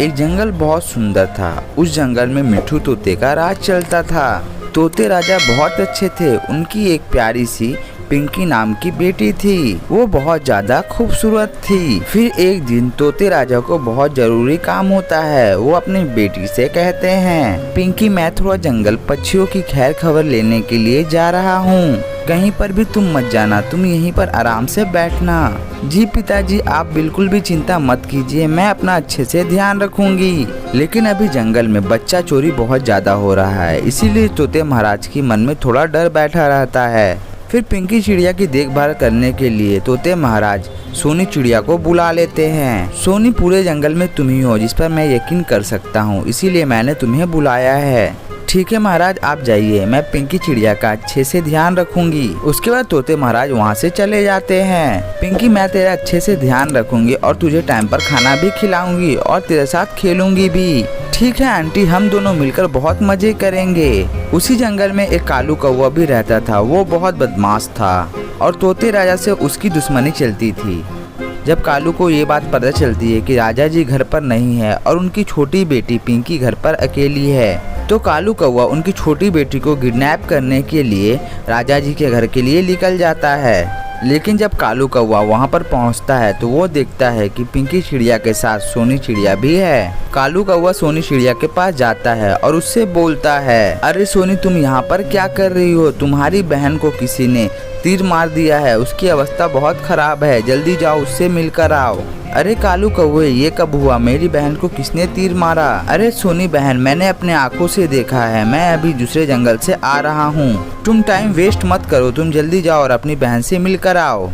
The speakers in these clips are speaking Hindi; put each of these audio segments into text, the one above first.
एक जंगल बहुत सुंदर था। उस जंगल में मिट्ठू तोते का राज चलता था। तोते राजा बहुत अच्छे थे। उनकी एक प्यारी सी पिंकी नाम की बेटी थी। वो बहुत ज्यादा खूबसूरत थी। फिर एक दिन तोते राजा को बहुत जरूरी काम होता है। वो अपनी बेटी से कहते हैं, पिंकी मैं थोड़ा जंगल पक्षियों की खैर खबर लेने के लिए जा रहा हूँ। कहीं पर भी तुम मत जाना, तुम यहीं पर आराम से बैठना। जी पिताजी, आप बिल्कुल भी चिंता मत कीजिए, मैं अपना अच्छे से ध्यान रखूंगी। लेकिन अभी जंगल में बच्चा चोरी बहुत ज्यादा हो रहा है, इसीलिए तोते महाराज की मन में थोड़ा डर बैठा रहता है। फिर पिंकी चिड़िया की देखभाल करने के लिए तोते महाराज सोनी चिड़िया को बुला लेते हैं। सोनी, पूरे जंगल में तुम ही हो जिस पर मैं यकीन कर सकता हूँ, इसीलिए मैंने तुम्हें बुलाया है। ठीक है महाराज, आप जाइए, मैं पिंकी चिड़िया का अच्छे से ध्यान रखूंगी। उसके बाद तोते महाराज वहाँ से चले जाते हैं। पिंकी, मैं तेरा अच्छे से ध्यान रखूंगी और तुझे टाइम पर खाना भी खिलाऊंगी और तेरे साथ खेलूंगी भी। ठीक है आंटी, हम दोनों मिलकर बहुत मजे करेंगे। उसी जंगल में एक कालू कौवा भी रहता था। वो बहुत बदमाश था और तोते राजा से उसकी दुश्मनी चलती थी। जब कालू को ये बात पता चलती है कि राजा जी घर पर नहीं है और उनकी छोटी बेटी पिंकी घर पर अकेली है, तो कालू कौवा उनकी छोटी बेटी को किडनैप करने के लिए राजा जी के घर के लिए निकल जाता है। लेकिन जब कालू कौवा वहां पर पहुंचता है तो वो देखता है कि पिंकी चिड़िया के साथ सोनी चिड़िया भी है। कालू कौवा सोनी चिड़िया के पास जाता है और उससे बोलता है, अरे सोनी, तुम यहाँ पर क्या कर रही हो? तुम्हारी बहन को किसी ने तीर मार दिया है, उसकी अवस्था बहुत खराब है, जल्दी जाओ उससे मिलकर आओ। अरे कालू कौवे, ये कब हुआ? मेरी बहन को किसने तीर मारा? अरे सोनी बहन, मैंने अपने आंखों से देखा है, मैं अभी दूसरे जंगल से आ रहा हूँ। तुम टाइम वेस्ट मत करो, तुम जल्दी जाओ और अपनी बहन से मिलकर आओ।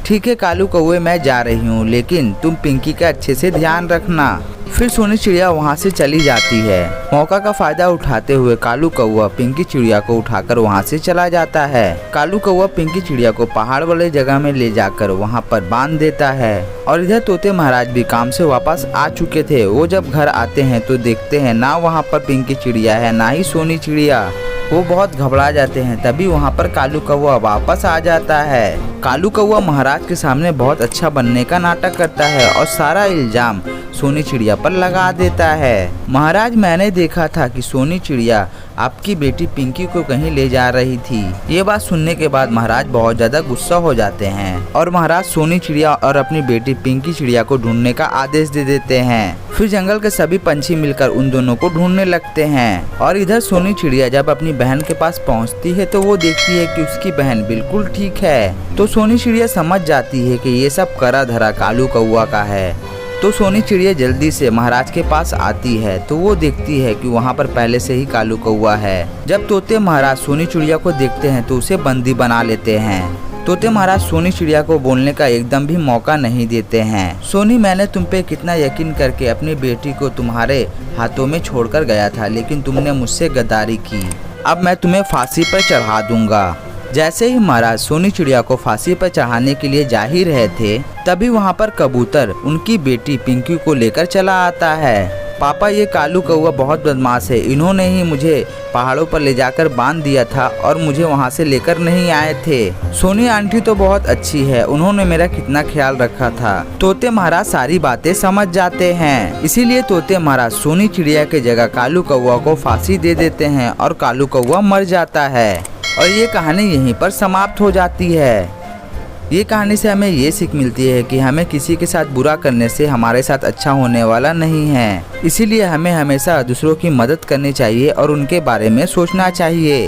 ठीक है कालू कौवे, मैं जा रही हूँ, लेकिन तुम पिंकी का अच्छे से ध्यान रखना। फिर सोनी चिड़िया वहाँ से चली जाती है। मौका का फायदा उठाते हुए कालू कौवा पिंकी चिड़िया को उठाकर वहाँ से चला जाता है। कालू कौवा पिंकी चिड़िया को पहाड़ वाले जगह में ले जाकर वहाँ पर बांध देता है। और इधर तोते महाराज भी काम से वापस आ चुके थे। वो जब घर आते हैं तो देखते हैं ना वहाँ पर पिंकी चिड़िया है ना ही सोनी चिड़िया। वो बहुत घबरा जाते हैं। तभी वहाँ पर कालू कौवा वापस आ जाता है। कालू कौवा महाराज के सामने बहुत अच्छा बनने का नाटक करता है और सारा इल्जाम सोनी चिड़िया पर लगा देता है। महाराज, मैंने देखा था कि सोनी चिड़िया आपकी बेटी पिंकी को कहीं ले जा रही थी। ये बात सुनने के बाद महाराज बहुत ज्यादा गुस्सा हो जाते हैं और महाराज सोनी चिड़िया और अपनी बेटी पिंकी चिड़िया को ढूंढने का आदेश दे देते हैं। फिर जंगल के सभी पंछी मिलकर उन दोनों को ढूंढने लगते हैं। और इधर सोनी चिड़िया जब अपनी बहन के पास पहुंचती है तो वो देखती है कि उसकी बहन बिल्कुल ठीक है। तो सोनी चिड़िया समझ जाती है कि ये सब करा धरा कालू कौवा का है। तो सोनी चिड़िया जल्दी से महाराज के पास आती है तो वो देखती है कि वहाँ पर पहले से ही कालू कौवा है। जब तोते महाराज सोनी चिड़िया को देखते हैं तो उसे बंदी बना लेते हैं। तोते महाराज सोनी चिड़िया को बोलने का एकदम भी मौका नहीं देते हैं। सोनी, मैंने तुम पे कितना यकीन करके अपनी बेटी को तुम्हारे हाथों में छोड़कर गया था, लेकिन तुमने मुझसे गद्दारी की। अब मैं तुम्हें फांसी पर चढ़ा दूंगा। जैसे ही महाराज सोनी चिड़िया को फांसी पर चढ़ाने के लिए जा ही रहे थे, तभी वहाँ पर कबूतर उनकी बेटी पिंकी को लेकर चला आता है। पापा, ये कालू कौवा बहुत बदमाश है, इन्होंने ही मुझे पहाड़ों पर ले जाकर बांध दिया था और मुझे वहाँ से लेकर नहीं आए थे। सोनी आंटी तो बहुत अच्छी है, उन्होंने मेरा कितना ख्याल रखा था। तोते महाराज सारी बातें समझ जाते हैं, इसीलिए तोते महाराज सोनी चिड़िया के जगह कालू कौवा को फांसी दे देते हैं और कालू कौवा मर जाता है। और ये कहानी यहीं पर समाप्त हो जाती है। ये कहानी से हमें ये सीख मिलती है कि हमें किसी के साथ बुरा करने से हमारे साथ अच्छा होने वाला नहीं है। इसीलिए हमें हमेशा दूसरों की मदद करनी चाहिए और उनके बारे में सोचना चाहिए।